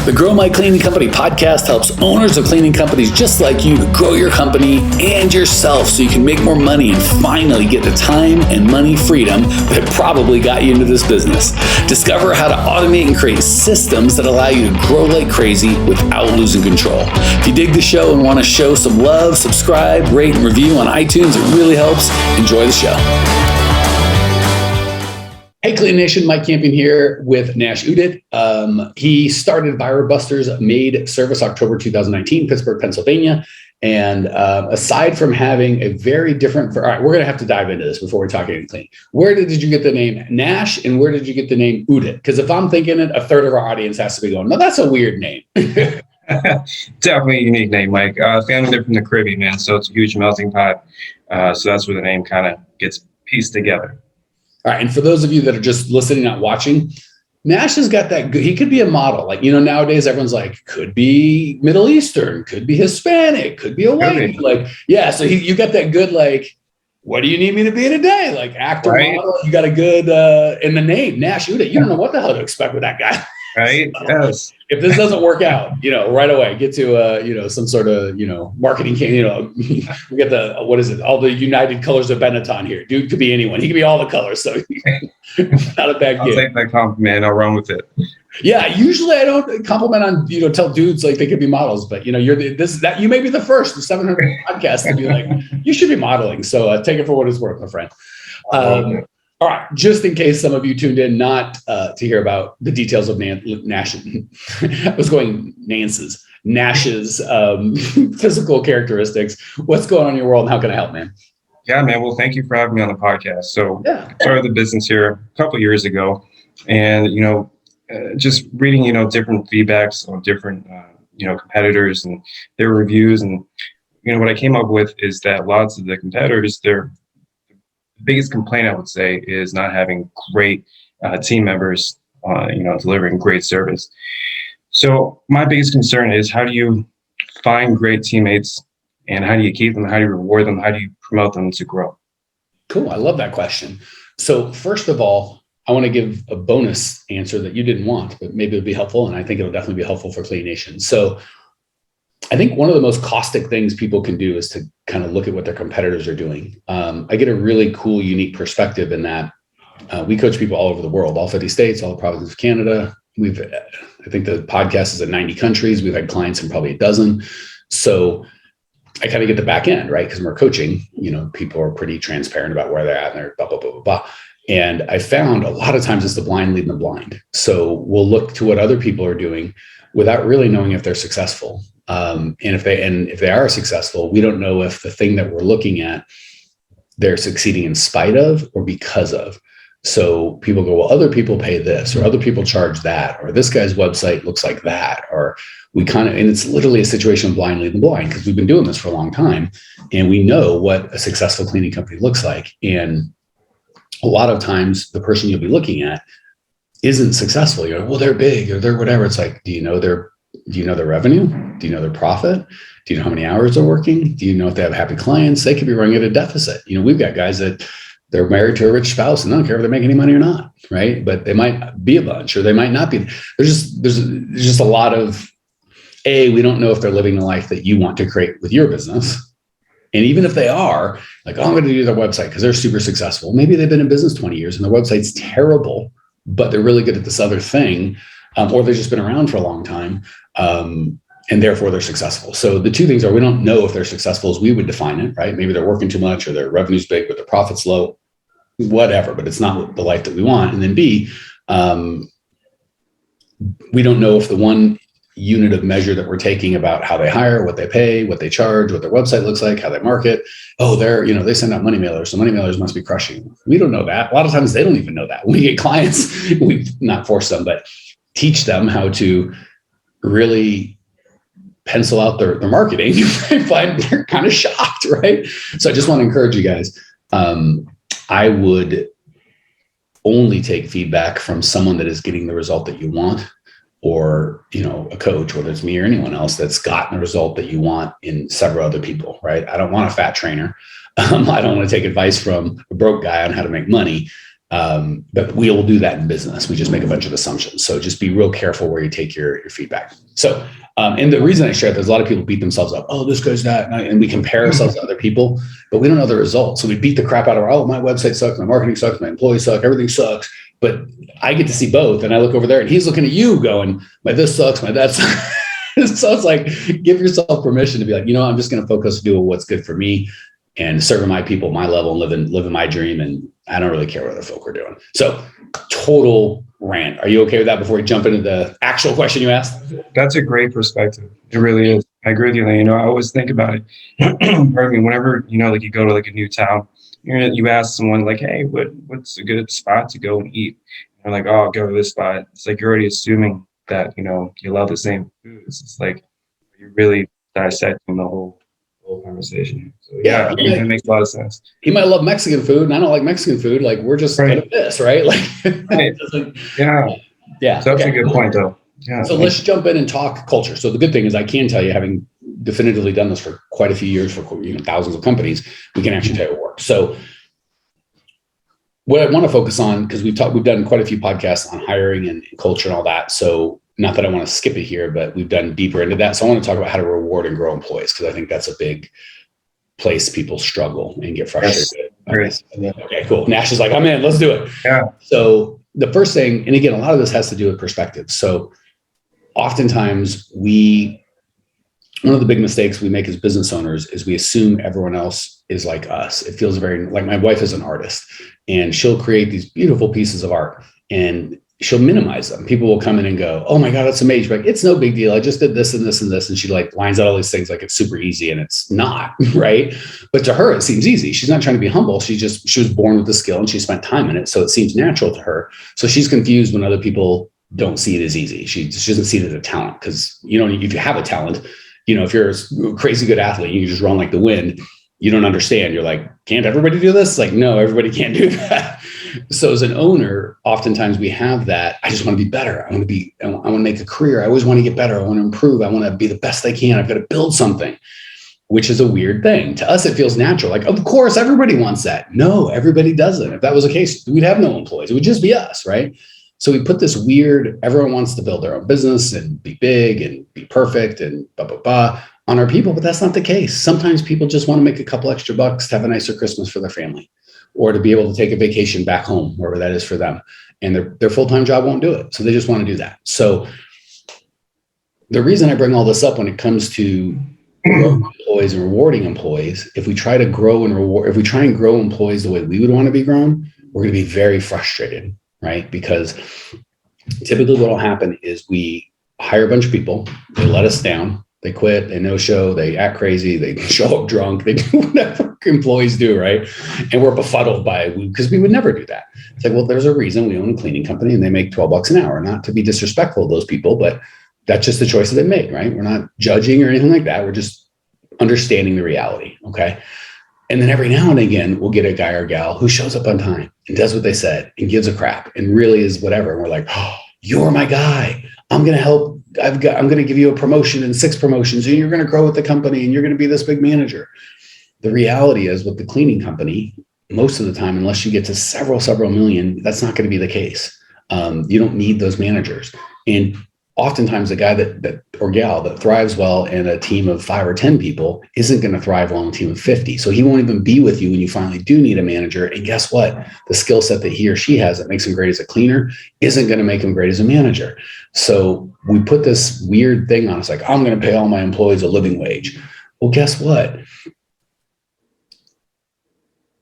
The Grow My Cleaning Company podcast helps owners of cleaning companies just like you to grow your company and yourself so you can make more money and finally get the time and money freedom that probably got you into this business. Discover how to automate and create systems that allow you to grow like crazy without losing control. If you dig the show and want to show some love, subscribe, rate, and review on iTunes. It really helps. Enjoy the show. Hey, Clean Nation, Mike Campion here with Nash Oudit. He started Virabusters Maid Service October 2019, Pittsburgh, Pennsylvania. And aside from having a very different, all right, we're going to have to dive into this before we talk anything clean. Where did you get the name Nash and where did you get the name Oudit? Because if I'm thinking it, a third of our audience has to be going, no, that's a weird name. Definitely a unique name, Mike. Family, they're from the Caribbean, man. So it's a huge melting pot. So that's where the name kind of gets pieced together. All right. And for those of you that are just listening, not watching, Nash has got that good, he could be a model. Like, you know, nowadays everyone's like, could be Middle Eastern, could be Hispanic, could be a white. Like, yeah. So you got that good, like, what do you need me to be today? Like actor, right? Model. You got a good, in the name, Nash Oudit. You don't know what the hell to expect with that guy. Right. Yes. If this doesn't work out, right away, get to, some sort of, marketing, we get what is it? All the United Colors of Benetton here. Dude could be anyone. He could be all the colors. So not a bad gig. I'll take that compliment. I'll run with it. Yeah. Usually I don't compliment on, tell dudes like they could be models, but you may be the first of 700 podcasts to be like, you should be modeling. So take it for what it's worth, my friend. All right, just in case some of you tuned in not to hear about the details of Nash, I was going Nash's physical characteristics. What's going on in your world and how can I help, man? Yeah, man. Well, thank you for having me on the podcast. So I started the business here a couple of years ago and, just reading, different feedbacks on different, competitors and their reviews. And, what I came up with is that lots of the competitors, the biggest complaint I would say is not having great team members, delivering great service. So my biggest concern is how do you find great teammates and how do you keep them? How do you reward them? How do you promote them to grow? Cool. I love that question. So first of all, I want to give a bonus answer that you didn't want, but maybe it'll be helpful. And I think it'll definitely be helpful for Clean Nation. So I think one of the most caustic things people can do is to kind of look at what their competitors are doing. I get a really cool, unique perspective in that we coach people all over the world, all 50 states, all the provinces of Canada. I think the podcast is in 90 countries. We've had clients in probably a dozen. So I kind of get the back end, right? Because we're coaching, people are pretty transparent about where they're at and they're blah, blah, blah, blah, blah. And I found a lot of times it's the blind leading the blind. So we'll look to what other people are doing without really knowing if they're successful. And if they are successful, we don't know if the thing that we're looking at, they're succeeding in spite of or because of. So people go, well, other people pay this, or other people charge that, or this guy's website looks like that, or and it's literally a situation of blind leading the blind because we've been doing this for a long time and we know what a successful cleaning company looks like. And a lot of times the person you'll be looking at isn't successful. You're like, well, they're big or they're whatever. It's like, do you know their revenue? Do you know their profit? Do you know how many hours they're working? Do you know if they have happy clients? They could be running at a deficit. We've got guys that they're married to a rich spouse and they don't care if they make any money or not, right? But they might be a bunch or they might not be. There's just a lot of, we don't know if they're living the life that you want to create with your business. And even if they are, like, I'm going to do their website because they're super successful. Maybe they've been in business 20 years and their website's terrible, but they're really good at this other thing. Or they've just been around for a long time, and therefore they're successful. So the two things are we don't know if they're successful as we would define it, right? Maybe they're working too much or their revenue's big, but their profit's low, whatever, but it's not the life that we want. And then B, we don't know if the one unit of measure that we're taking about how they hire, what they pay, what they charge, what their website looks like, how they market. Oh, they send out money mailers. So money mailers must be crushing. We don't know that. A lot of times they don't even know that. When we get clients, we not force them, but teach them how to really pencil out their marketing. I find they're kind of shocked, right? So I just want to encourage you guys. I would only take feedback from someone that is getting the result that you want, or, a coach, whether it's me or anyone else that's gotten the result that you want in several other people, right? I don't want a fat trainer. I don't want to take advice from a broke guy on how to make money. But we'll do that in business. We just make a bunch of assumptions. So just be real careful where you take your feedback. So, and the reason I share that is a lot of people beat themselves up. Oh, this goes that. And we compare ourselves to other people, but we don't know the results. So we beat the crap out of my website sucks, my marketing sucks, my employees suck, everything sucks. But I get to see both. And I look over there and he's looking at you going, my this sucks, my that sucks. So it's like, give yourself permission to be like, I'm just going to focus on doing what's good for me and serving my people, my level, and living my dream. And I don't really care what other folk are doing. So total rant. Are you okay with that before we jump into the actual question you asked? That's a great perspective. It really is. I agree with you. I always think about it. Pardon me, whenever, like you go to like a new town, you ask someone like, hey, what's a good spot to go and eat? And they're like, oh, I'll go to this spot. It's like, you're already assuming that, you love the same foods. It's like, you really dissecting the whole conversation. So yeah, it makes a lot of sense. He might love Mexican food and I don't like Mexican food. Like we're just good at this, right? Like, right. Yeah. So that's a good point though. Yeah. So let's jump in and talk culture. So the good thing is I can tell you, having definitively done this for quite a few years for thousands of companies, we can actually tell you it works. So what I want to focus on, because we've done quite a few podcasts on hiring and culture and all that. So not that I want to skip it here, but we've done deeper into that. So I want to talk about how to reward and grow employees, because I think that's a big place people struggle and get frustrated. Yes. Okay, cool. Nash is like, I'm in, let's do it. Yeah. So the first thing, and again, a lot of this has to do with perspective. So oftentimes one of the big mistakes we make as business owners is we assume everyone else is like us. It feels very like, my wife is an artist and she'll create these beautiful pieces of art and she'll minimize them. People will come in and go, oh my God, that's amazing. Like, it's no big deal. I just did this and this and this. And she like lines out all these things like it's super easy, and it's not, right? But to her, it seems easy. She's not trying to be humble. She was born with the skill and she spent time in it. So it seems natural to her. So she's confused when other people don't see it as easy. She doesn't see it as a talent, because, if you have a talent, if you're a crazy good athlete, you can just run like the wind. You don't understand. You're like, can't everybody do this? Like, no, everybody can't do that. So as an owner, oftentimes we have that. I just want to be better. I want to make a career. I always want to get better. I want to improve. I want to be the best I can. I've got to build something, which is a weird thing. To us, it feels natural. Like, of course, everybody wants that. No, everybody doesn't. If that was the case, we'd have no employees. It would just be us, right? So we put this weird, everyone wants to build their own business and be big and be perfect and on our people, but that's not the case. Sometimes people just want to make a couple extra bucks to have a nicer Christmas for their family, or to be able to take a vacation back home, wherever that is for them. And their full-time job won't do it. So they just want to do that. So the reason I bring all this up when it comes to employees and rewarding employees, if we try to grow and reward, if we try and grow employees the way we would want to be grown, we're going to be very frustrated, right? Because typically what will happen is we hire a bunch of people, they let us down, they quit, they no-show, they act crazy, they show up drunk, they do whatever employees do, right? And we're befuddled because we would never do that. It's like, well, there's a reason we own a cleaning company and they make $12 an hour. Not to be disrespectful of those people, but that's just the choices they made, right? We're not judging or anything like that. We're just understanding the reality, okay? And then every now and again, we'll get a guy or gal who shows up on time and does what they said and gives a crap and really is whatever. And we're like, oh, you're my guy. I'm going to help. I'm going to give you a promotion and 6 promotions, and you're going to grow with the company and you're going to be this big manager. The reality is, with the cleaning company, most of the time, unless you get to several million, that's not going to be the case. You don't need those managers. And oftentimes the guy that or gal that thrives well in a team of 5 or 10 people isn't going to thrive well in a team of 50. So he won't even be with you when you finally do need a manager. And guess what? The skill set that he or she has that makes him great as a cleaner isn't going to make him great as a manager. So we put this weird thing on. It's like, I'm going to pay all my employees a living wage. Well, guess what?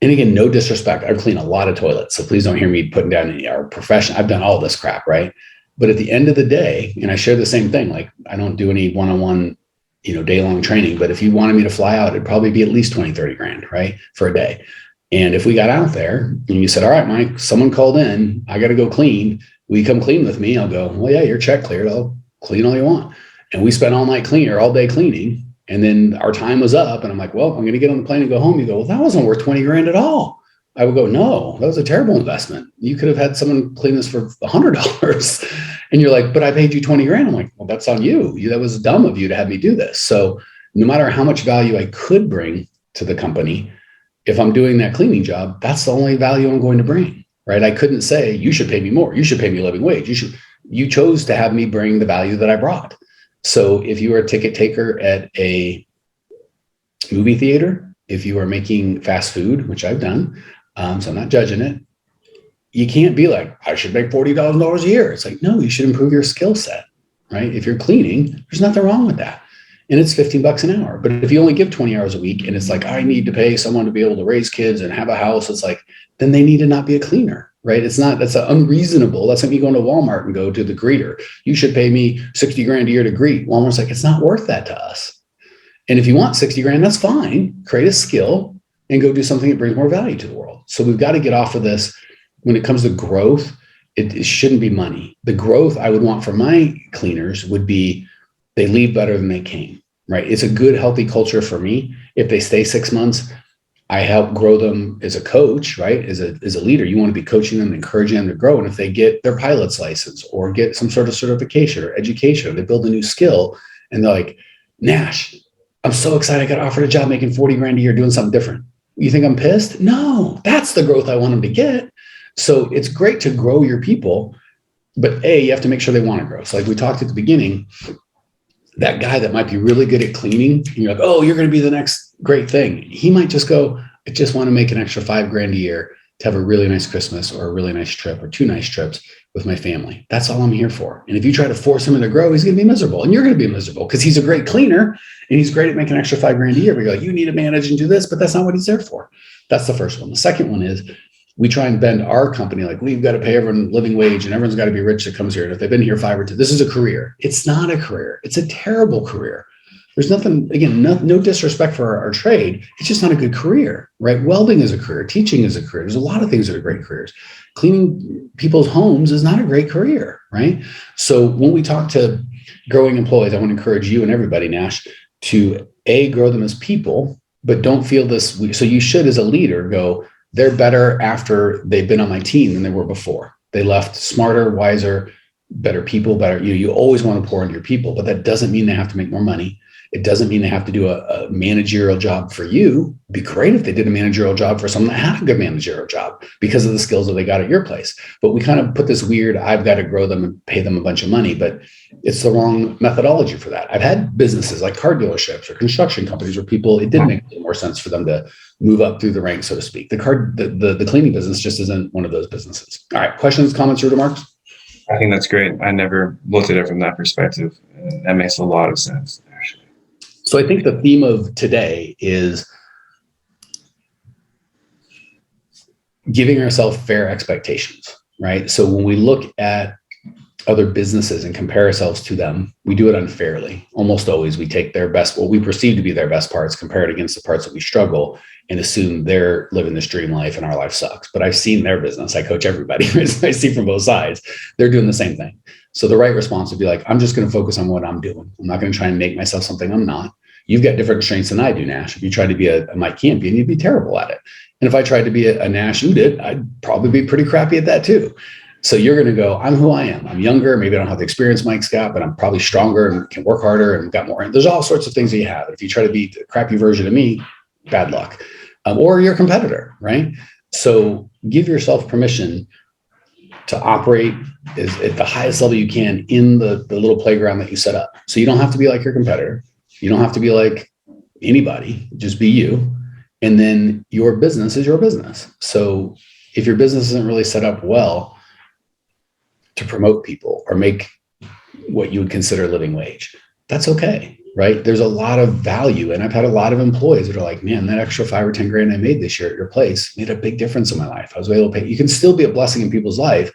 And again, no disrespect. I've cleaned a lot of toilets, so please don't hear me putting down any our profession. I've done all this crap, right? But at the end of the day, and I share the same thing, like I don't do any one-on-one, day-long training, but if you wanted me to fly out, it'd probably be at least 20, 30 grand, right? For a day. And if we got out there and you said, all right, Mike, someone called in, I got to go clean. Will you come clean with me? I'll go, well, yeah, your check cleared. I'll clean all you want. And we spent all night cleaning or all day cleaning. And then our time was up and I'm like, well, I'm going to get on the plane and go home. You go, well, that wasn't worth 20 grand at all. I would go, no, that was a terrible investment. You could have had someone clean this for $100. And you're like, but I paid you 20 grand. I'm like, well, that's on you. That was dumb of you to have me do this. So no matter how much value I could bring to the company, if I'm doing that cleaning job, that's the only value I'm going to bring. right? I couldn't say, you should pay me more. You should pay me a living wage. You chose to have me bring the value that I brought. So if you are a ticket taker at a movie theater, if you are making fast food, which I've done, so I'm not judging it, you can't be like, I should make $40,000 a year. It's like, no, you should improve your skill set, right? If you're cleaning, there's nothing wrong with that. And it's $15 an hour. But if you only give 20 hours a week and it's like, I need to pay someone to be able to raise kids and have a house, it's like, then they need to not be a cleaner, right? That's unreasonable. That's like you going to Walmart and go to the greeter. You should pay me 60 grand a year to greet. Walmart's like, it's not worth that to us. And if you want 60 grand, that's fine. Create a skill and go do something that brings more value to the world. So we've got to get off of this. When it comes to growth, it shouldn't be money. The growth I would want for my cleaners would be they leave better than they came, right? It's a good, healthy culture for me. If they stay 6 months, I help grow them as a coach, right? As a leader, you want to be coaching them, encouraging them to grow. And if they get their pilot's license or get some sort of certification or education, or they build a new skill and they're like, Nash, I'm so excited I got offered a job making 40 grand a year doing something different. You think I'm pissed? No, that's the growth I want them to get. So it's great to grow your people, but you have to make sure they want to grow. So like we talked at the beginning, that guy that might be really good at cleaning, and you're like, oh, you're going to be the next great thing. He might just go, I just want to make an extra $5 grand a year to have a really nice Christmas or a really nice trip or 2 nice trips with my family. That's all I'm here for. And if you try to force him to grow, he's going to be miserable, and you're going to be miserable because he's a great cleaner and he's great at making an extra $5 grand a year. But you're like, you need to manage and do this, but that's not what he's there for. That's the first one. The second one is we try and bend our company like we've got to pay everyone living wage and everyone's got to be rich that comes here. And if they've been here 5 or 10, this is a career. It's not a career. It's a terrible career. There's nothing, again, no disrespect for our trade. It's just not a good career, right? Welding is a career. Teaching is a career. There's a lot of things that are great careers. Cleaning people's homes is not a great career, right? So when we talk to growing employees, I want to encourage you and everybody, Nash, to grow them as people, but don't feel this. So you should, as a leader, go, they're better after they've been on my team than they were before. They left smarter, wiser, better people, better. You always want to pour into your people, but that doesn't mean they have to make more money. It doesn't mean they have to do a managerial job for you. It'd be great if they did a managerial job for someone that had a good managerial job because of the skills that they got at your place. But we kind of put this weird, I've got to grow them and pay them a bunch of money, but it's the wrong methodology for that. I've had businesses like car dealerships or construction companies where it did make more sense for them to move up through the ranks, so to speak. The cleaning business just isn't one of those businesses. All right, questions, comments, or remarks? I think that's great. I never looked at it from that perspective. That makes a lot of sense, actually. So I think the theme of today is giving ourselves fair expectations, right? So when we look at other businesses and compare ourselves to them, we do it unfairly. Almost always we take their best, what we perceive to be their best parts, compare it against the parts that we struggle, and assume they're living this dream life and our life sucks. But I've seen their business. I coach everybody. I see from both sides. They're doing the same thing. So the right response would be like, I'm just going to focus on what I'm doing. I'm not going to try and make myself something I'm not. You've got different strengths than I do, Nash. If you tried to be a Mike Campion, you'd be terrible at it. And if I tried to be a Nash Oudit, I'd probably be pretty crappy at that too. So you're going to go, I'm who I am. I'm younger. Maybe I don't have the experience Mike's got, but I'm probably stronger and can work harder and got more. There's all sorts of things that you have. If you try to be a crappy version of me, bad luck. Or your competitor, right? So give yourself permission to operate at the highest level you can in the little playground that you set up. So you don't have to be like your competitor. You don't have to be like anybody. Just be you. And then your business is your business. So if your business isn't really set up well to promote people or make what you would consider living wage, that's okay, right? There's a lot of value. And I've had a lot of employees that are like, man, that extra 5 or 10 grand I made this year at your place made a big difference in my life. I was able to pay. You can still be a blessing in people's life.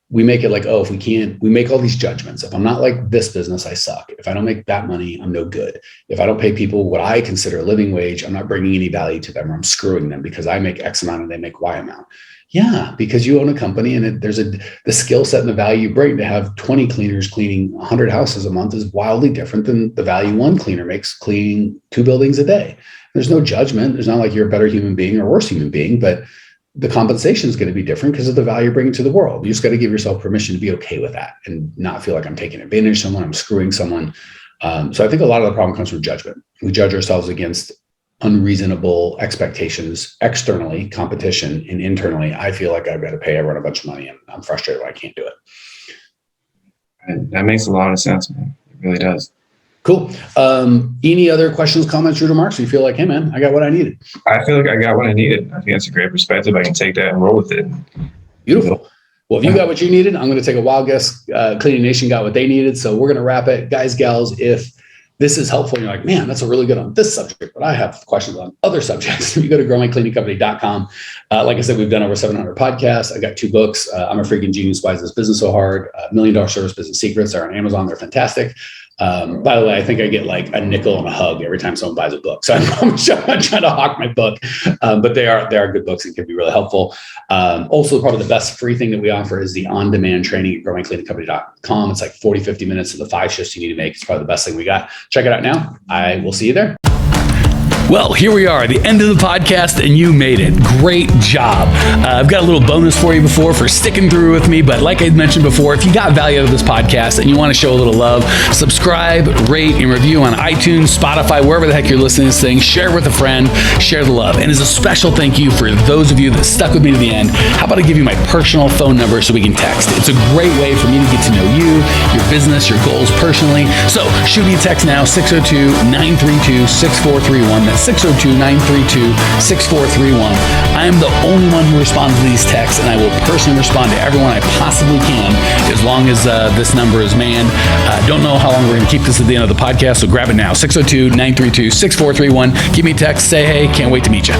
We make it like, oh, if we can't, we make all these judgments. If I'm not like this business, I suck. If I don't make that money, I'm no good. If I don't pay people what I consider a living wage, I'm not bringing any value to them, or I'm screwing them because I make X amount and they make Y amount. Yeah, because you own a company and there's the skill set and the value you bring. To have 20 cleaners cleaning 100 houses a month is wildly different than the value one cleaner makes cleaning 2 buildings a day. There's no judgment. There's not like you're a better human being or worse human being, but the compensation is going to be different because of the value you're bringing to the world. You just got to give yourself permission to be okay with that and not feel like I'm taking advantage of someone, I'm screwing someone. So I think a lot of the problem comes from judgment. We judge ourselves against unreasonable expectations externally, competition, and internally, I feel like I've got to pay everyone a bunch of money, and I'm frustrated when I can't do it. And that makes a lot of sense, man. It really does. Cool. Any other questions, comments, or remarks? You feel like, hey, man, I got what I needed? I feel like I got what I needed. I think that's a great perspective. I can take that and roll with it. Beautiful. Well, if you got what you needed, I'm going to take a wild guess. Cleaning Nation got what they needed. So we're going to wrap it. Guys, gals, if this is helpful and you're like, man, that's a really good on this subject, but I have questions on other subjects, you go to growmycleaningcompany.com. Like I said, we've done over 700 podcasts. I got 2 books. I'm a freaking genius. Why is this business so hard? $1 Million Service Business Secrets are on Amazon. They're fantastic. By the way, I think I get like a nickel and a hug every time someone buys a book. So I'm trying to hawk my book, but they are good books and can be really helpful. Also, probably the best free thing that we offer is the on-demand training at growmycleaningcompany.com. It's like 40, 50 minutes of the 5 shifts you need to make. It's probably the best thing we got. Check it out now. I will see you there. Well, here we are, the end of the podcast, and you made it. Great job. I've got a little bonus for you for sticking through with me, but like I mentioned before, if you got value out of this podcast and you want to show a little love, subscribe, rate, and review on iTunes, Spotify, wherever the heck you're listening to this thing. Share with a friend, share the love. And as a special thank you for those of you that stuck with me to the end, how about I give you my personal phone number so we can text? It's a great way for me to get to know you, your business, your goals personally. So shoot me a text now, 602-932-6431. 602-932-6431. I am the only one who responds to these texts, and I will personally respond to everyone I possibly can as long as this number is manned. Don't know how long we're going to keep this at the end of the podcast, so grab it now. 602-932-6431. Give me a text. Say hey. Can't wait to meet you.